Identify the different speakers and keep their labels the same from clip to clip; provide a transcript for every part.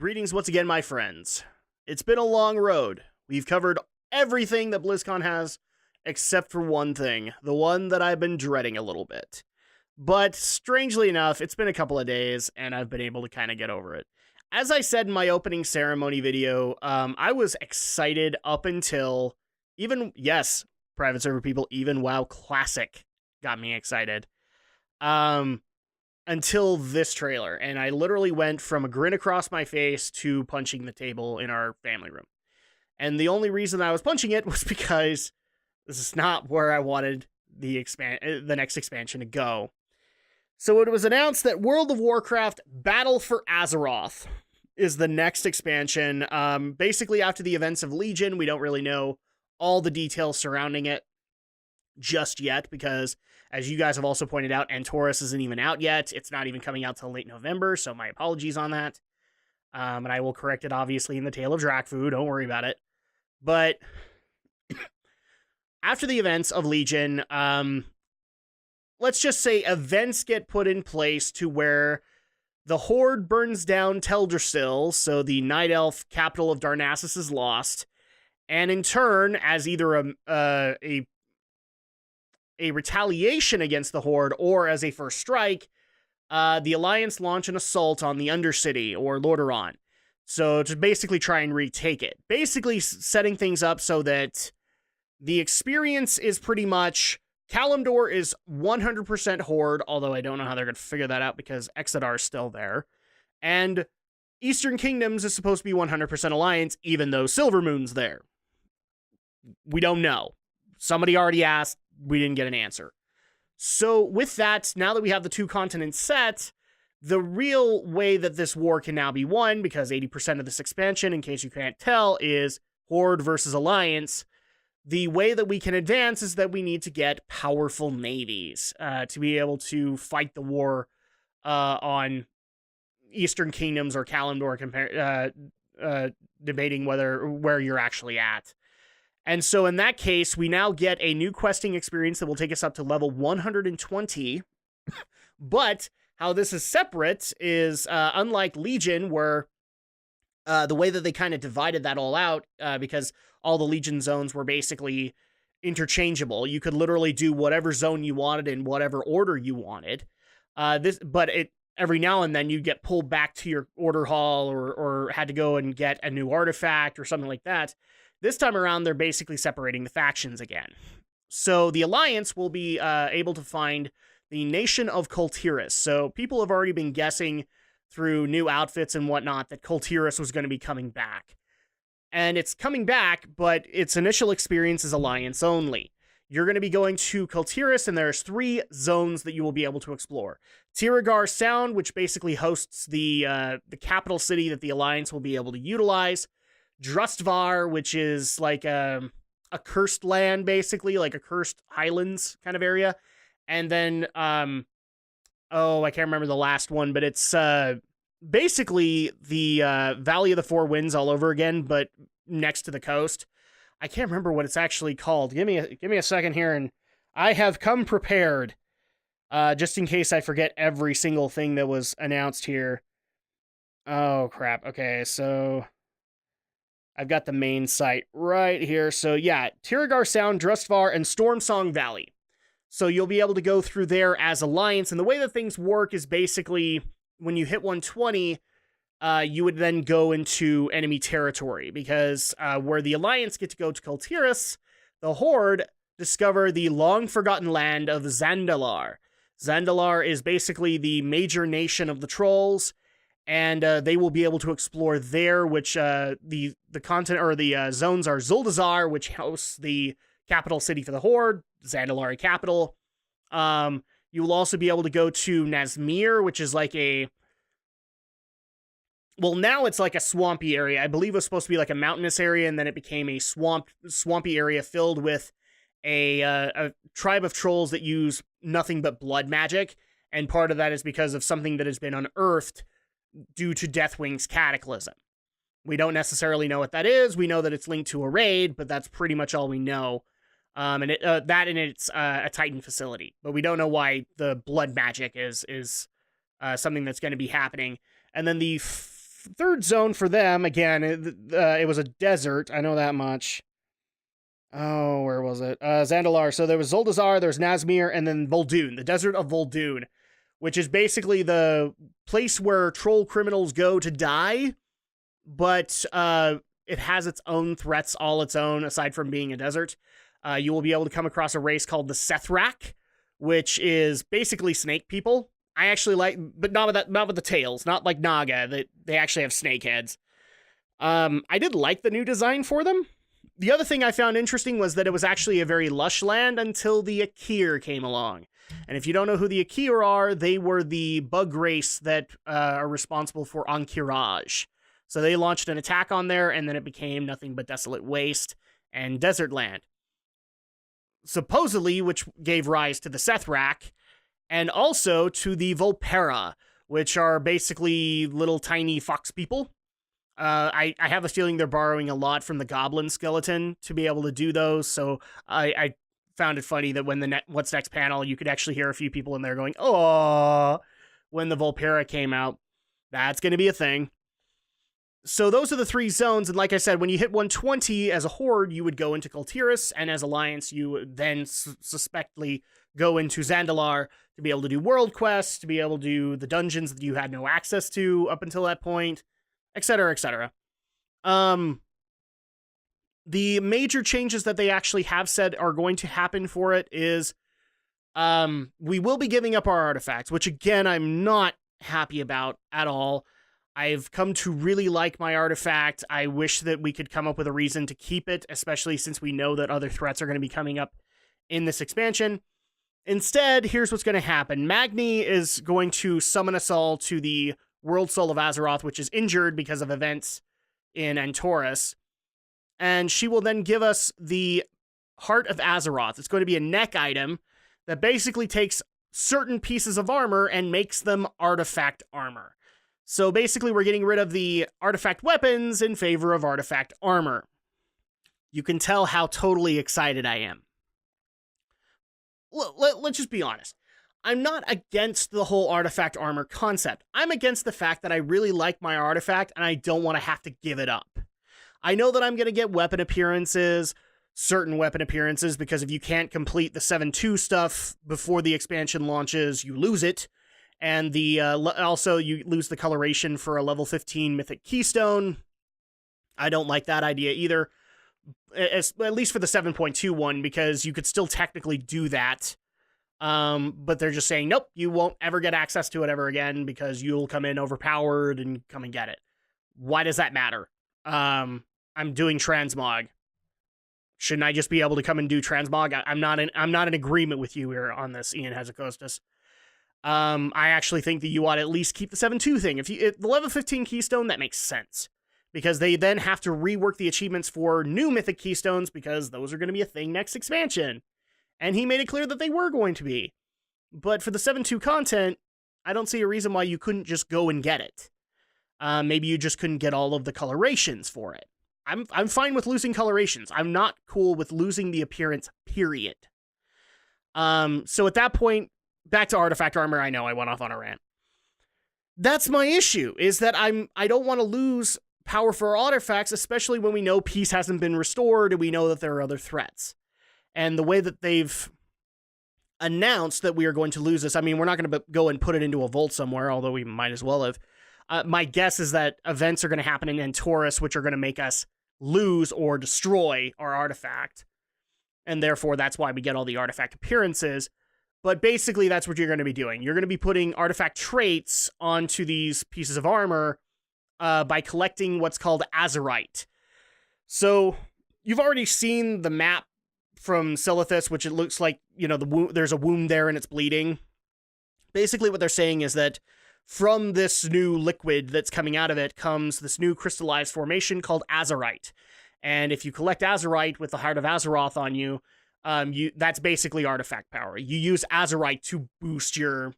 Speaker 1: Greetings once again, my friends. It's been a long road. We've covered everything that BlizzCon has, except for one thing, the one that I've been dreading a little bit. But strangely enough, it's been a couple of days, and I've been able to kind of get over it. As I said in my opening ceremony video, I was excited up until yes, private server people, even WoW Classic got me excited. Until this trailer, and I literally went from a grin across my face to punching the table in our family room. And the only reason I was punching it was because this is not where I wanted the next expansion to go. So it was announced that World of Warcraft Battle for Azeroth is the next expansion. Basically, after the events of Legion, we don't really know all the details surrounding it just yet, because as you guys have also pointed out, Antorus isn't even out yet. It's not even coming out till late November, so my apologies on that. And I will correct it, obviously, in the Tale of Drak. Don't worry about it. But after the events of Legion, let's just say events get put in place to where the Horde burns down Teldrassil, so the Night Elf capital of Darnassus is lost, and in turn, as either a retaliation against the Horde or as a first strike, the Alliance launch an assault on the Undercity, or Lordaeron. So to basically try and retake it. Basically setting things up so that the experience is pretty much Kalimdor is 100% Horde, although I don't know how they're going to figure that out because Exodar is still there. And Eastern Kingdoms is supposed to be 100% Alliance, even though Silvermoon's there. We don't know. Somebody already asked. We didn't get an answer. So with that, now that we have the two continents set, the real way that this war can now be won, because 80% of this expansion, in case you can't tell, is Horde versus Alliance. The way that we can advance is that we need to get powerful navies to be able to fight the war on Eastern Kingdoms or Kalimdor, debating where you're actually at. And so in that case, we now get a new questing experience that will take us up to level 120. But how this is separate is, unlike Legion, where the way that they kind of divided that all out, because all the Legion zones were basically interchangeable. You could literally do whatever zone you wanted in whatever order you wanted. Every now and then you get pulled back to your order hall or had to go and get a new artifact or something like that. This time around, they're basically separating the factions again. So the Alliance will be able to find the nation of Kultiris. So people have already been guessing through new outfits and whatnot that Kultiris was going to be coming back. And it's coming back, but its initial experience is Alliance only. You're going to be going to Kultiris, and there's 3 zones that you will be able to explore. Tiragar Sound, which basically hosts the capital city that the Alliance will be able to utilize. Drustvar, which is like a cursed land, basically, like a cursed highlands kind of area. And then, I can't remember the last one, but it's basically the Valley of the Four Winds all over again, but next to the coast. I can't remember what it's actually called. Give me a second here, and I have come prepared, just in case I forget every single thing that was announced here. Oh, crap. Okay, so I've got the main site right here. So yeah, Tiragar Sound, Drustvar, and Stormsong Valley. So you'll be able to go through there as Alliance. And the way that things work is basically when you hit 120, you would then go into enemy territory. Because where the Alliance get to go to Kultiris, the Horde discover the long-forgotten land of Zandalar. Zandalar is basically the major nation of the Trolls. And they will be able to explore there, which the continent or the zones are Zuldazar, which hosts the capital city for the Horde, Zandalari capital. You will also be able to go to Nazmir, which is like now it's like a swampy area. I believe it was supposed to be like a mountainous area, and then it became a swampy area filled with a tribe of trolls that use nothing but blood magic. And part of that is because of something that has been unearthed due to Deathwing's cataclysm. We don't necessarily know what that is. We know that it's linked to a raid, but that's pretty much all we know. And it's a Titan facility, but we don't know why the blood magic is something that's going to be happening. And then the third zone for them, again, it was a desert. I know that much. Oh, where was it? Zandalar. So there was Zuldazar, there's Nazmir, and then Vol'dun, the desert of Vol'dun, which is basically the place where troll criminals go to die, but it has its own threats, all its own, aside from being a desert. You will be able to come across a race called the Sethrak, which is basically snake people. I actually like, but not with the tails, not like Naga. They actually have snake heads. I did like the new design for them. The other thing I found interesting was that it was actually a very lush land until the Akir came along. And if you don't know who the Akir are, they were the bug race that are responsible for Ankiraj. So they launched an attack on there, and then it became nothing but desolate waste and desert land. Supposedly, which gave rise to the Sethrak, and also to the Volpera, which are basically little tiny fox people. I have a feeling they're borrowing a lot from the Goblin skeleton to be able to do those, so I found it funny that when the What's Next panel, you could actually hear a few people in there going, "Oh," when the Volpera came out. That's going to be a thing. So those are the three zones, and like I said, when you hit 120 as a Horde, you would go into Kultiris, and as Alliance, you would then suspectly go into Zandalar to be able to do world quests, to be able to do the dungeons that you had no access to up until that point, etc., etc. The major changes that they actually have said are going to happen for it is we will be giving up our artifacts, which again, I'm not happy about at all. I've come to really like my artifact. I wish that we could come up with a reason to keep it, especially since we know that other threats are going to be coming up in this expansion. Instead, here's what's going to happen. Magni is going to summon us all to the World Soul of Azeroth, which is injured because of events in Antorus. And she will then give us the Heart of Azeroth. It's going to be a neck item that basically takes certain pieces of armor and makes them artifact armor. So basically, we're getting rid of the artifact weapons in favor of artifact armor. You can tell how totally excited I am. Let's just be honest. I'm not against the whole artifact armor concept. I'm against the fact that I really like my artifact and I don't want to have to give it up. I know that I'm going to get weapon appearances, certain weapon appearances, because if you can't complete the 7.2 stuff before the expansion launches, you lose it. And also you lose the coloration for a level 15 Mythic Keystone. I don't like that idea either, at least for the 7.2 one, because you could still technically do that. But they're just saying, nope, you won't ever get access to it ever again because you'll come in overpowered and come and get it. Why does that matter? I'm doing transmog. Shouldn't I just be able to come and do transmog? I'm not in agreement with you here on this, Ian Hazakostas. I actually think that you ought to at least keep the 7.2 thing. If the level 15 Keystone, that makes sense. Because they then have to rework the achievements for new Mythic Keystones because those are going to be a thing next expansion. And he made it clear that they were going to be. But for the 7.2 content, I don't see a reason why you couldn't just go and get it. Maybe you just couldn't get all of the colorations for it. I'm fine with losing colorations. I'm not cool with losing the appearance, period. So at that point, back to artifact armor. I know I went off on a rant. That's my issue, is that I don't want to lose power for artifacts, especially when we know peace hasn't been restored and we know that there are other threats. And the way that they've announced that we are going to lose this, I mean, we're not going to go and put it into a vault somewhere, although we might as well have. My guess is that events are going to happen in Antorus, which are going to make us lose or destroy our artifact. And therefore, that's why we get all the artifact appearances. But basically, that's what you're going to be doing. You're going to be putting artifact traits onto these pieces of armor by collecting what's called Azerite. So, you've already seen the map from Silithus, which it looks like, you know, there's a wound there and it's bleeding. Basically, what they're saying is that from this new liquid that's coming out of it comes this new crystallized formation called Azerite. And if you collect Azerite with the Heart of Azeroth on you, that's basically artifact power. You use Azerite to boost your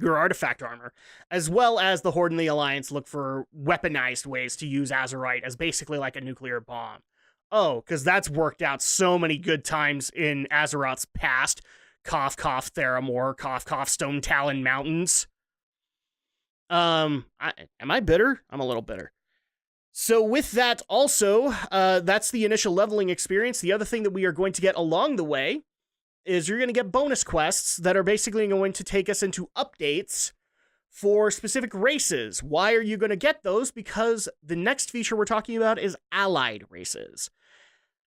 Speaker 1: artifact armor, as well as the Horde and the Alliance look for weaponized ways to use Azerite as basically like a nuclear bomb. Oh, because that's worked out so many good times in Azeroth's past. Cough, cough, Theramore, cough, cough, Stone Talon Mountains. Am I bitter? I'm a little bitter. So with that also, that's the initial leveling experience. The other thing that we are going to get along the way is you're going to get bonus quests that are basically going to take us into updates for specific races. Why are you going to get those? Because the next feature we're talking about is allied races.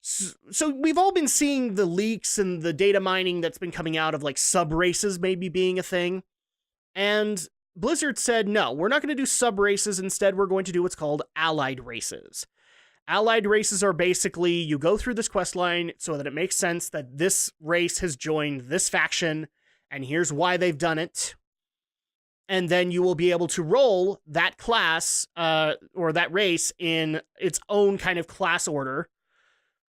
Speaker 1: So we've all been seeing the leaks and the data mining that's been coming out of like sub races maybe being a thing. And Blizzard said, no, we're not going to do sub races. Instead, we're going to do what's called allied races. Allied races are basically, you go through this quest line so that it makes sense that this race has joined this faction, and here's why they've done it. And then you will be able to roll that class, or that race in its own kind of class order,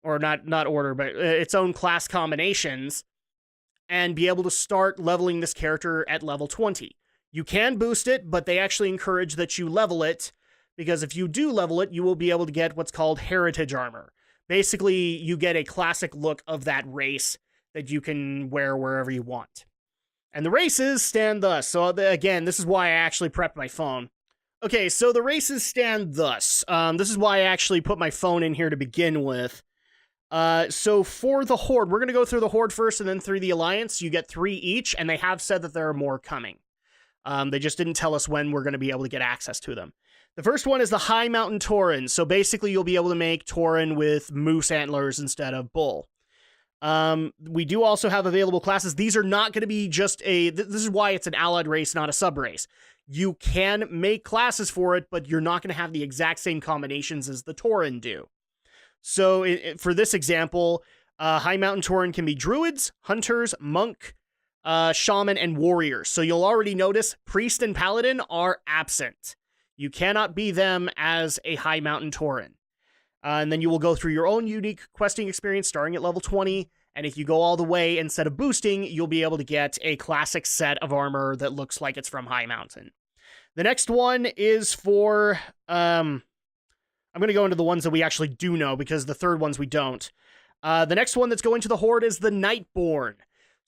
Speaker 1: or not order, but its own class combinations, and be able to start leveling this character at level 20. You can boost it, but they actually encourage that you level it, because if you do level it, you will be able to get what's called heritage armor. Basically, you get a classic look of that race that you can wear wherever you want. And the races stand thus. So again, this is why I actually prepped my phone. Okay, so the races stand thus. This is why I actually put my phone in here to begin with. So for the Horde, we're going to go through the Horde first and then through the Alliance. You get 3 each, and they have said that there are more coming. They just didn't tell us when we're going to be able to get access to them. The first one is the High Mountain Tauren. So basically, you'll be able to make Tauren with moose antlers instead of bull. We do also have available classes. These are not going to be just this is why it's an allied race, not a sub race. You can make classes for it, but you're not going to have the exact same combinations as the Tauren do. So for this example, High Mountain Tauren can be druids, hunters, monk, shaman, and warriors. So you'll already notice priest and paladin are absent. You cannot be them as a High Mountain Tauren. And then you will go through your own unique questing experience starting at level 20. And if you go all the way, instead of boosting, you'll be able to get a classic set of armor that looks like it's from High Mountain. The next one is for, I'm going to go into the ones that we actually do know, because the third ones we don't. The next one that's going to the Horde is the Nightborn.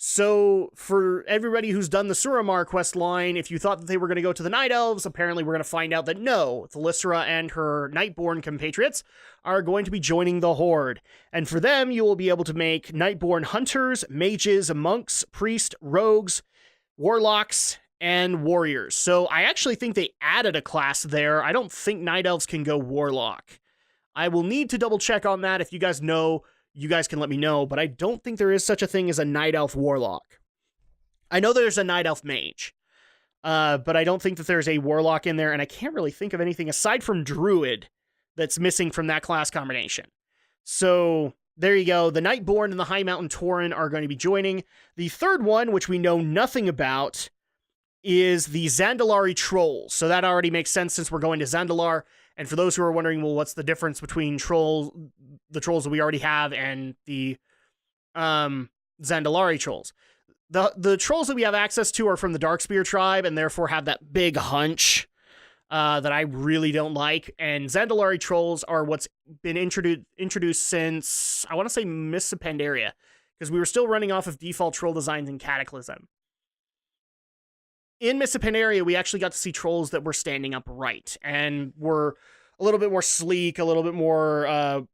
Speaker 1: So for everybody who's done the Suramar quest line, if you thought that they were going to go to the Night Elves, apparently we're going to find out that no, Thalyssra and her Nightborn compatriots are going to be joining the Horde. And for them, you will be able to make Nightborn hunters, mages, monks, priests, rogues, warlocks, and warriors. So I actually think they added a class there. I don't think Night Elves can go warlock. I will need to double check on that. If you guys know, you guys can let me know, but I don't think there is such a thing as a Night Elf warlock. I know there's a Night Elf mage, but I don't think that there's a warlock in there, and I can't really think of anything aside from druid that's missing from that class combination. So there you go. The Nightborn and the High Mountain Tauren are going to be joining. The third one, which we know nothing about, is the Zandalari Trolls. So that already makes sense since we're going to Zandalar. And for those who are wondering, well, what's the difference between the trolls that we already have and the Zandalari trolls? The trolls that we have access to are from the Darkspear tribe, and therefore have that big hunch that I really don't like. And Zandalari trolls are what's been introduced since, I want to say, Mists of Pandaria, because we were still running off of default troll designs in Cataclysm. In Mists of Pandaria, we actually got to see trolls that were standing upright and were a little bit more sleek, a little bit more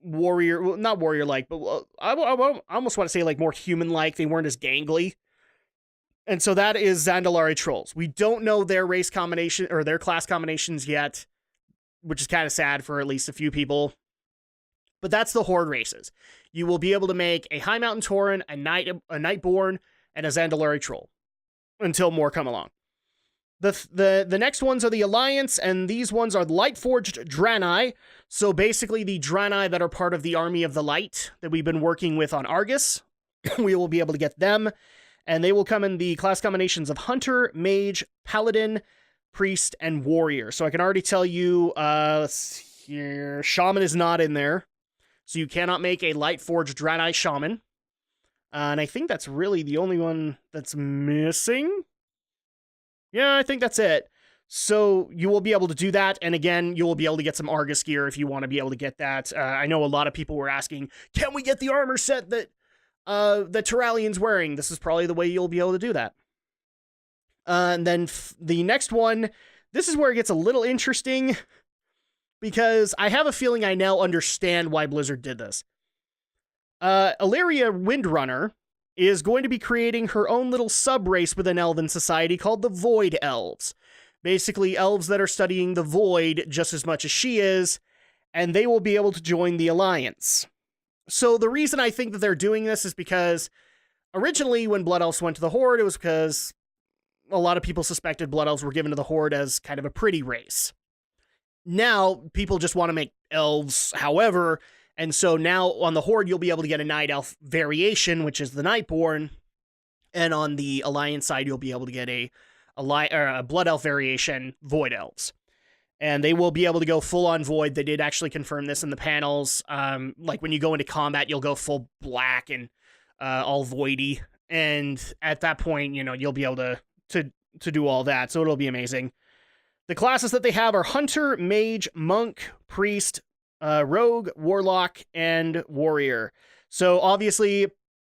Speaker 1: warrior, well, not warrior-like, but I almost want to say like more human-like. They weren't as gangly. And so that is Zandalari trolls. We don't know their race combination or their class combinations yet, which is kind of sad for at least a few people. But that's the Horde races. You will be able to make a High Mountain Tauren, a Nightborn, and a Zandalari troll until more come along. The next ones are the Alliance, and these ones are the Light-Forged Draenei. So basically the Draenei that are part of the Army of the Light that we've been working with on Argus. We will be able to get them, and they will come in the class combinations of Hunter, Mage, Paladin, Priest, and Warrior. So I can already tell you, here, Shaman is not in there. So you cannot make a Light-Forged Draenei Shaman. And I think that's really the only one that's missing. Yeah, I think that's it. So you will be able to do that. And again, you will be able to get some Argus gear if you want to be able to get that. I know a lot of people were asking, can we get the armor set that Turalian's wearing? This is probably the way you'll be able to do that. And then the next one, this is where it gets a little interesting, because I have a feeling I now understand why Blizzard did this. Illyria Windrunner is going to be creating her own little sub-race within Elven society called the Void Elves. Basically, elves that are studying the Void just as much as she is, and they will be able to join the Alliance. So the reason I think that they're doing this is because originally when Blood Elves went to the Horde, it was because a lot of people suspected Blood Elves were given to the Horde as kind of a pretty race. Now, people just want to make elves however, and so now on the Horde, you'll be able to get a Night Elf variation, which is the Nightborn, and on the Alliance side, you'll be able to get a Blood Elf variation, Void Elves. And they will be able to go full-on Void. They did actually confirm this in the panels. Like, when you go into combat, you'll go full black and all voidy. And at that point, you'll be able to do all that, so it'll be amazing. The classes that they have are Hunter, Mage, Monk, Priest, Rogue, Warlock, and Warrior. So obviously,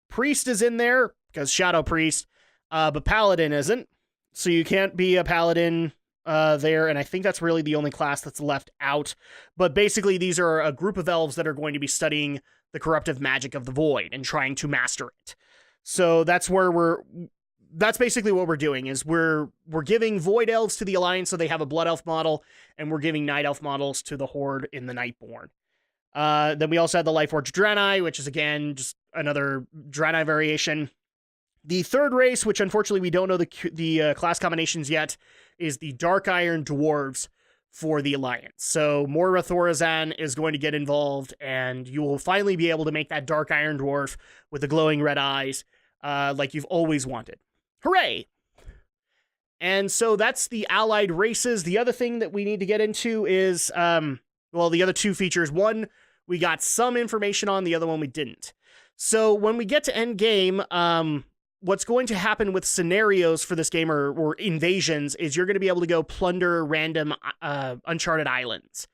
Speaker 1: Priest is in there, because Shadow Priest, but Paladin isn't. So you can't be a Paladin there, and I think that's really the only class that's left out. But basically, these are a group of elves that are going to be studying the corruptive magic of the Void and trying to master it. So that's basically what we're doing, is we're giving Void Elves to the Alliance so they have a Blood Elf model, and we're giving Night Elf models to the Horde in the Nightborn. Then we also had the Lightforged Draenei, which is, again, just another Draenei variation. The third race, which unfortunately we don't know the class combinations yet, is the Dark Iron Dwarves for the Alliance. So Moira Thorazan is going to get involved, and you will finally be able to make that Dark Iron Dwarf with the glowing red eyes like you've always wanted. Hooray! And so that's the allied races. The other thing that we need to get into is, the other two features. One, we got some information on, the other one we didn't. So when we get to endgame, what's going to happen with scenarios for this game or invasions is you're going to be able to go plunder random uncharted islands.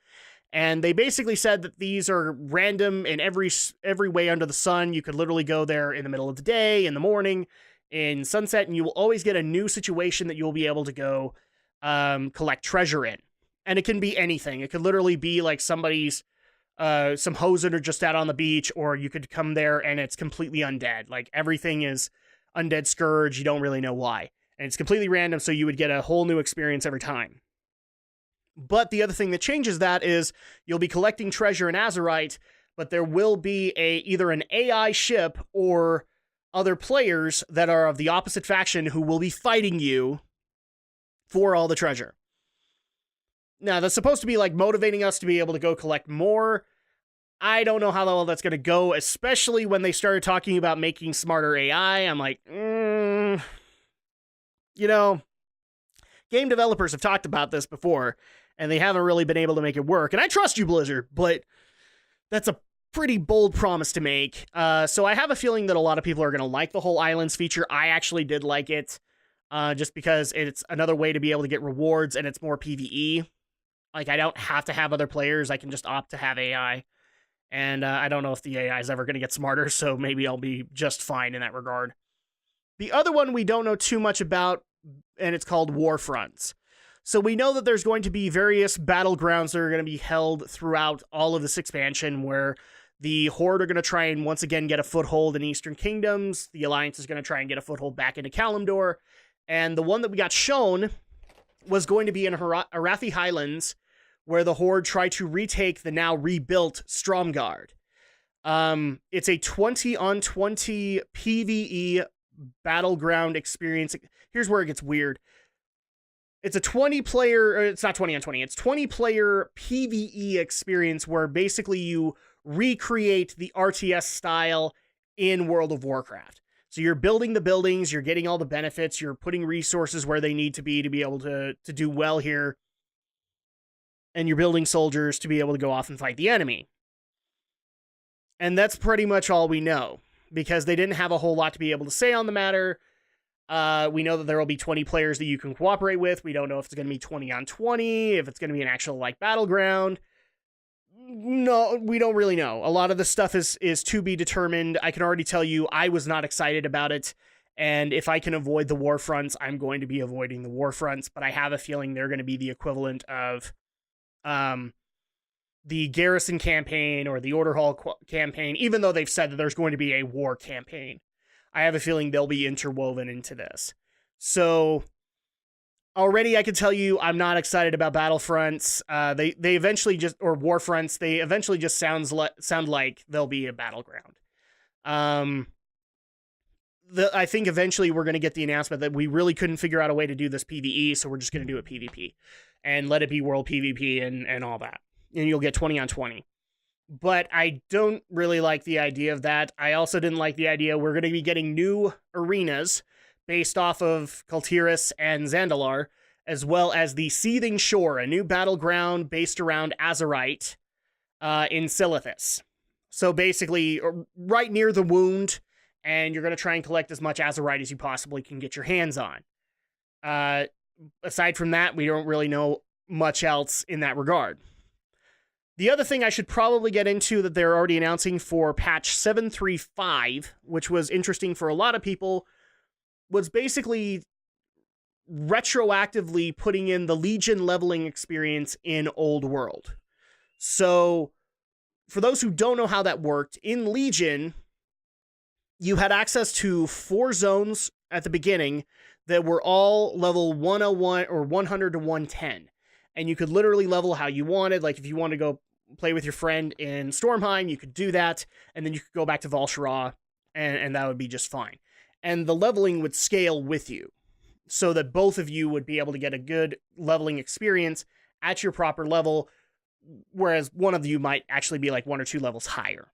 Speaker 1: And they basically said that these are random in every way under the sun. You could literally go there in the middle of the day, in the morning, in sunset, and you will always get a new situation that you'll be able to go collect treasure in. And it can be anything. It could literally be like somebody's, some hoes that are just out on the beach, or you could come there and it's completely undead. Like, everything is undead scourge, you don't really know why. And it's completely random, so you would get a whole new experience every time. But the other thing that changes that is you'll be collecting treasure in Azeroth, but there will be either an AI ship or other players that are of the opposite faction who will be fighting you for all the treasure. Now, that's supposed to be like motivating us to be able to go collect more. I don't know how well that's going to go, especially when they started talking about making smarter AI. I'm like, game developers have talked about this before, and they haven't really been able to make it work. And I trust you, Blizzard, but that's a pretty bold promise to make. So I have a feeling that a lot of people are going to like the whole islands feature. I actually did like it, just because it's another way to be able to get rewards, and it's more PvE. Like, I don't have to have other players. I can just opt to have AI. And I don't know if the AI is ever going to get smarter, so maybe I'll be just fine in that regard. The other one we don't know too much about, and it's called Warfronts. So we know that there's going to be various battlegrounds that are going to be held throughout all of this expansion, where the Horde are going to try and once again get a foothold in Eastern Kingdoms. The Alliance is going to try and get a foothold back into Kalimdor. And the one that we got shown was going to be in Arathi Highlands, where the Horde try to retake the now rebuilt Stromgarde. It's a 20-on-20 PvE battleground experience. Here's where it gets weird. It's a 20-player, it's not 20-on-20, it's 20-player PvE experience where basically you recreate the RTS style in World of Warcraft. So you're building the buildings, you're getting all the benefits, you're putting resources where they need to be able to do well here. And you're building soldiers to be able to go off and fight the enemy. And that's pretty much all we know, because they didn't have a whole lot to be able to say on the matter. We know that there will be 20 players that you can cooperate with. We don't know if it's going to be 20-on-20, if it's going to be an actual, like, battleground. No, we don't really know. A lot of the stuff is to be determined. I can already tell you I was not excited about it, And if I can avoid the war fronts, I'm going to be avoiding the war fronts. But I have a feeling they're going to be the equivalent of the Garrison campaign or the Order Hall campaign, even though they've said that there's going to be a war campaign. I have a feeling they'll be interwoven into this. So already I can tell you I'm not excited about Battlefronts. They eventually just, or Warfronts, they eventually just sound like they'll be a battleground. I think eventually we're going to get the announcement that we really couldn't figure out a way to do this PvE, so we're just going to do it PvP and let it be world PvP and all that. And you'll get 20 on 20. But I don't really like the idea of that. I also didn't like the idea we're going to be getting new arenas based off of Kultiris and Zandalar, as well as the Seething Shore, a new battleground based around Azeroth in Silithus. So basically, right near the wound, and you're going to try and collect as much Azeroth as you possibly can get your hands on. Aside from that, we don't really know much else in that regard. The other thing I should probably get into that they're already announcing for patch 735, which was interesting for a lot of people, was basically retroactively putting in the Legion leveling experience in Old World. So, for those who don't know how that worked, in Legion, you had access to 4 zones at the beginning that were all level 101 or 100 to 110. And you could literally level how you wanted. Like if you wanted to go play with your friend in Stormheim, you could do that. And then you could go back to Val'sharah and that would be just fine. And the leveling would scale with you so that both of you would be able to get a good leveling experience at your proper level, whereas one of you might actually be like 1 or 2 levels higher.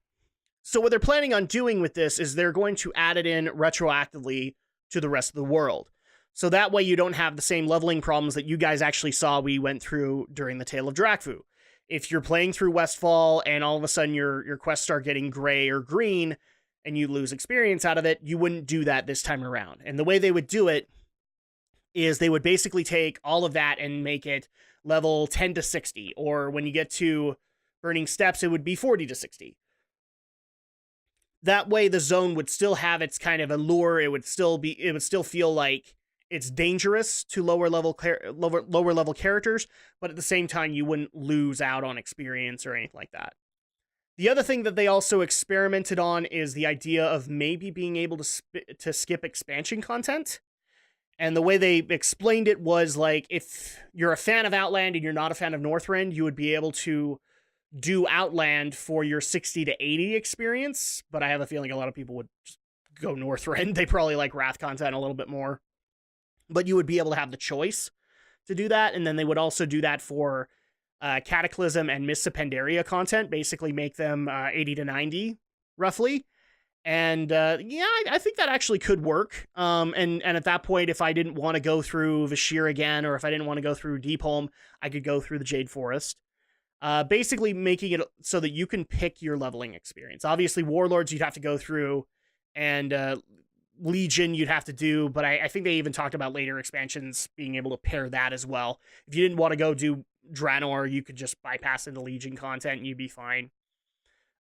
Speaker 1: So what they're planning on doing with this is they're going to add it in retroactively to the rest of the world. So that way you don't have the same leveling problems that you guys actually saw we went through during the Tale of Drakfu. If you're playing through Westfall and all of a sudden your quests start getting gray or green and you lose experience out of it, you wouldn't do that this time around. And the way they would do it is they would basically take all of that and make it level 10 to 60. Or when you get to Burning Steps, it would be 40 to 60. That way the zone would still have its kind of allure. It would still feel like it's dangerous to lower level characters, but at the same time you wouldn't lose out on experience or anything like that. The other thing that they also experimented on is the idea of maybe being able to skip expansion content. And the way they explained it was like, if you're a fan of Outland and you're not a fan of Northrend, you would be able to do Outland for your 60 to 80 experience. But I have a feeling a lot of people would just go Northrend. They probably like Wrath content a little bit more. But you would be able to have the choice to do that. And then they would also do that for Cataclysm and Mists of Pandaria content, basically make them 80 to 90, roughly. And I think that actually could work. And at that point, if I didn't want to go through Vashir again, or if I didn't want to go through Deepholm, I could go through the Jade Forest. Basically making it so that you can pick your leveling experience. Obviously, Warlords you'd have to go through, and Legion you'd have to do, but I think they even talked about later expansions being able to pair that as well. If you didn't want to go do Draenor, you could just bypass into Legion content and you'd be fine.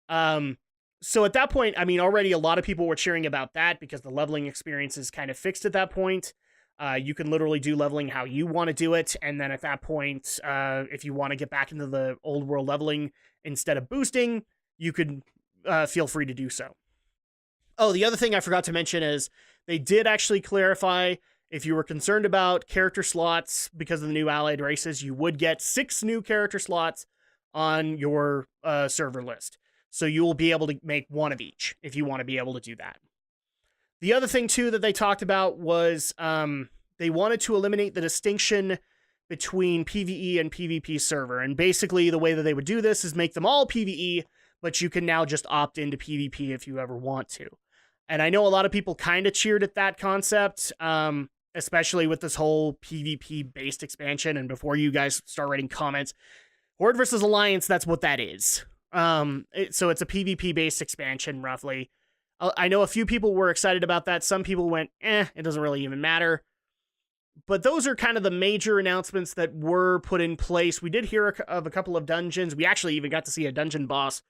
Speaker 1: So at that point, I mean, already a lot of people were cheering about that because the leveling experience is kind of fixed at that point. You can literally do leveling how you want to do it, and then at that point, if you want to get back into the old world leveling instead of boosting, you could feel free to do so. Oh, the other thing I forgot to mention is they did actually clarify if you were concerned about character slots because of the new allied races, you would get 6 new character slots on your server list. So you will be able to make 1 of each if you want to be able to do that. The other thing, too, that they talked about was they wanted to eliminate the distinction between PvE and PvP server. And basically, the way that they would do this is make them all PvE, but you can now just opt into PvP if you ever want to. And I know a lot of people kind of cheered at that concept, especially with this whole PvP-based expansion. And before you guys start writing comments, Horde versus Alliance, that's what that is. So it's a PvP-based expansion, roughly. I know a few people were excited about that. Some people went, it doesn't really even matter. But those are kind of the major announcements that were put in place. We did hear of a couple of dungeons. We actually even got to see a dungeon boss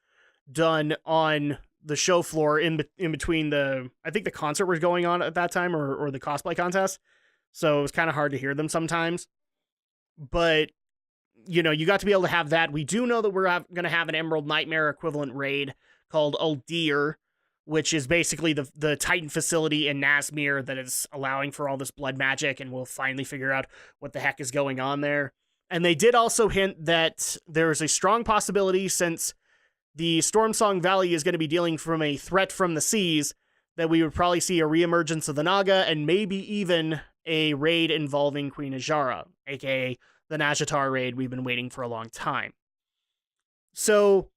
Speaker 1: done on show floor in between I think the concert was going on at that time, or the cosplay contest. So it was kind of hard to hear them sometimes. But, you know, you got to be able to have that. We do know that we're going to have an Emerald Nightmare equivalent raid called Uldir, which is basically the Titan facility in Nazmir that is allowing for all this blood magic, and we'll finally figure out what the heck is going on there. And they did also hint that there is a strong possibility, since the Stormsong Valley is going to be dealing from a threat from the seas, that we would probably see a reemergence of the Naga, and maybe even a raid involving Queen Azshara, aka the Nazjatar raid we've been waiting for a long time. So,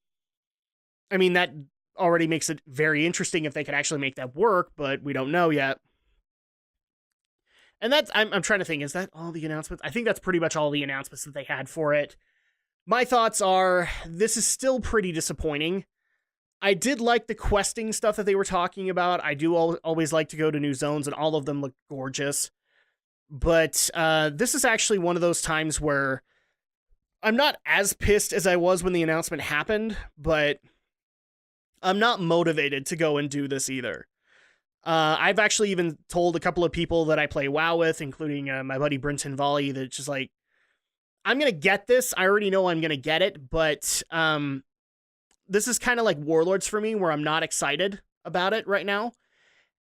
Speaker 1: I mean, that already makes it very interesting if they could actually make that work, but we don't know yet. And that's, I'm trying to think, is that all the announcements? I think that's pretty much all the announcements that they had for it. My thoughts are, this is still pretty disappointing. I did like the questing stuff that they were talking about. I do always like to go to new zones, and all of them look gorgeous. But this is actually one of those times where I'm not as pissed as I was when the announcement happened, but I'm not motivated to go and do this either. I've actually even told a couple of people that I play WoW with, including my buddy Brinton Volley, that just like, I'm going to get this. I already know I'm going to get it, but this is kind of like Warlords for me, where I'm not excited about it right now.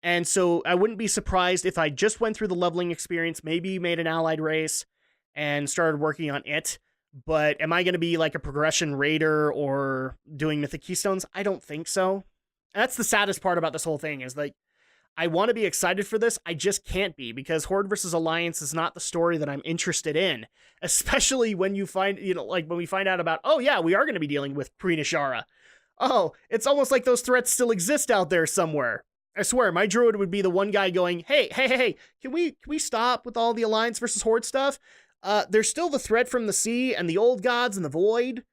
Speaker 1: And so I wouldn't be surprised if I just went through the leveling experience, maybe made an allied race and started working on it. But am I going to be like a progression raider or doing Mythic Keystones? I don't think so. That's the saddest part about this whole thing, is like, I want to be excited for this. I just can't be, because Horde versus Alliance is not the story that I'm interested in, especially when you find, you know, like when we find out about, oh yeah, we are going to be dealing with Queen Azshara. Oh, it's almost like those threats still exist out there somewhere. I swear, my druid would be the one guy going, hey, can we stop with all the Alliance versus Horde stuff? There's still the threat from the sea and the old gods and the void.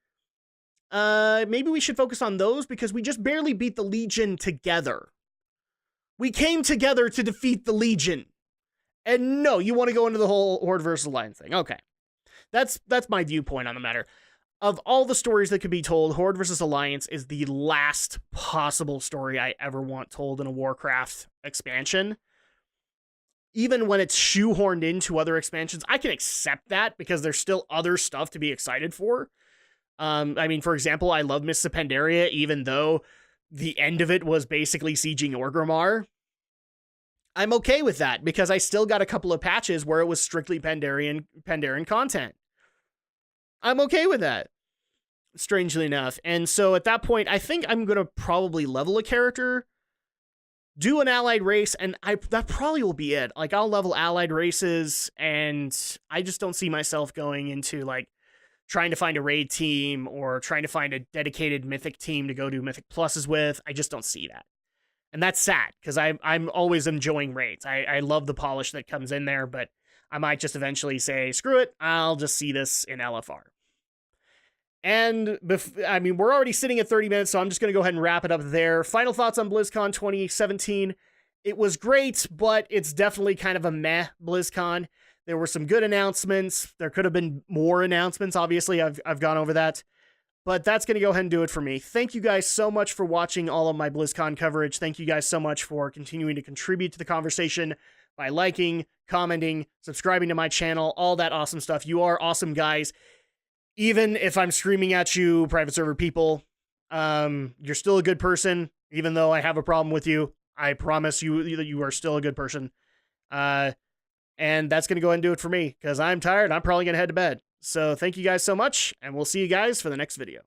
Speaker 1: Maybe we should focus on those, because we just barely beat the Legion together. We came together to defeat the Legion. And no, you want to go into the whole Horde versus Alliance thing. Okay. That's my viewpoint on the matter. Of all the stories that could be told, Horde versus Alliance is the last possible story I ever want told in a Warcraft expansion. Even when it's shoehorned into other expansions, I can accept that, because there's still other stuff to be excited for. I mean, for example, I love Mists of Pandaria, even though the end of it was basically sieging Orgrimmar. I'm okay with that, because I still got a couple of patches where it was strictly Pandaren content. I'm okay with that, strangely enough. And so at that point, I think I'm going to probably level a character, do an allied race, and that probably will be it. Like, I'll level allied races, and I just don't see myself going into, like, trying to find a raid team or trying to find a dedicated mythic team to go do mythic pluses with. I just don't see that. And that's sad, because I'm always enjoying raids. I love the polish that comes in there, but I might just eventually say, screw it, I'll just see this in LFR. And, I mean, we're already sitting at 30 minutes, so I'm just going to go ahead and wrap it up there. Final thoughts on BlizzCon 2017. It was great, but it's definitely kind of a meh BlizzCon. There were some good announcements. There could have been more announcements. Obviously, I've gone over that. But that's going to go ahead and do it for me. Thank you guys so much for watching all of my BlizzCon coverage. Thank you guys so much for continuing to contribute to the conversation by liking, commenting, subscribing to my channel, all that awesome stuff. You are awesome, guys. Even if I'm screaming at you, private server people, you're still a good person. Even though I have a problem with you, I promise you that you are still a good person. And that's going to go ahead and do it for me, because I'm tired. I'm probably going to head to bed. So thank you guys so much, and we'll see you guys for the next video.